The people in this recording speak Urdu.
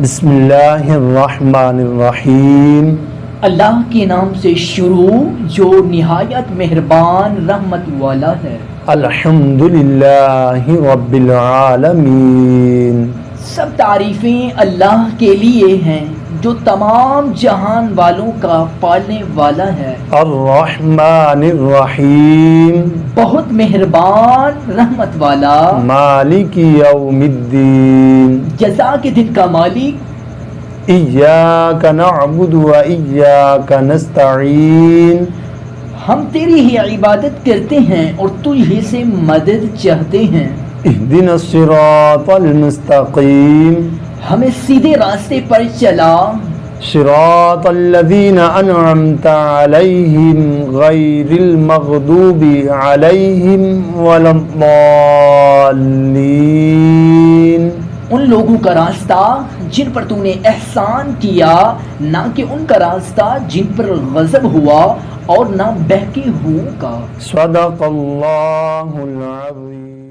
بسم اللہ الرحمن الرحیم۔ اللہ کے نام سے شروع جو نہایت مہربان رحمت والا ہے۔ الحمد للہ رب العالمین۔ سب تعریفیں اللہ کے لیے ہیں جو تمام جہان والوں کا پالنے والا ہے۔ الرحمن الرحیم۔ بہت مہربان رحمت والا۔ مالک یوم الدین۔ جزا کے دن کا مالک۔ ایاک نعبد و ایاک نستعین۔ ہم تیری ہی عبادت کرتے ہیں اور تجھ سے مدد چاہتے ہیں۔ اہدنا الصراط المستقیم۔ ہمیں سیدھے راستے پر چلا۔ صراط الذین انعمت علیہم غیر المغضوب علیہم ولا الضالین۔ ان لوگوں کا راستہ جن پر تم نے احسان کیا، نہ کہ ان کا راستہ جن پر غضب ہوا اور نہ بہکے ہوئوں کا۔ صدق اللہ العظیم۔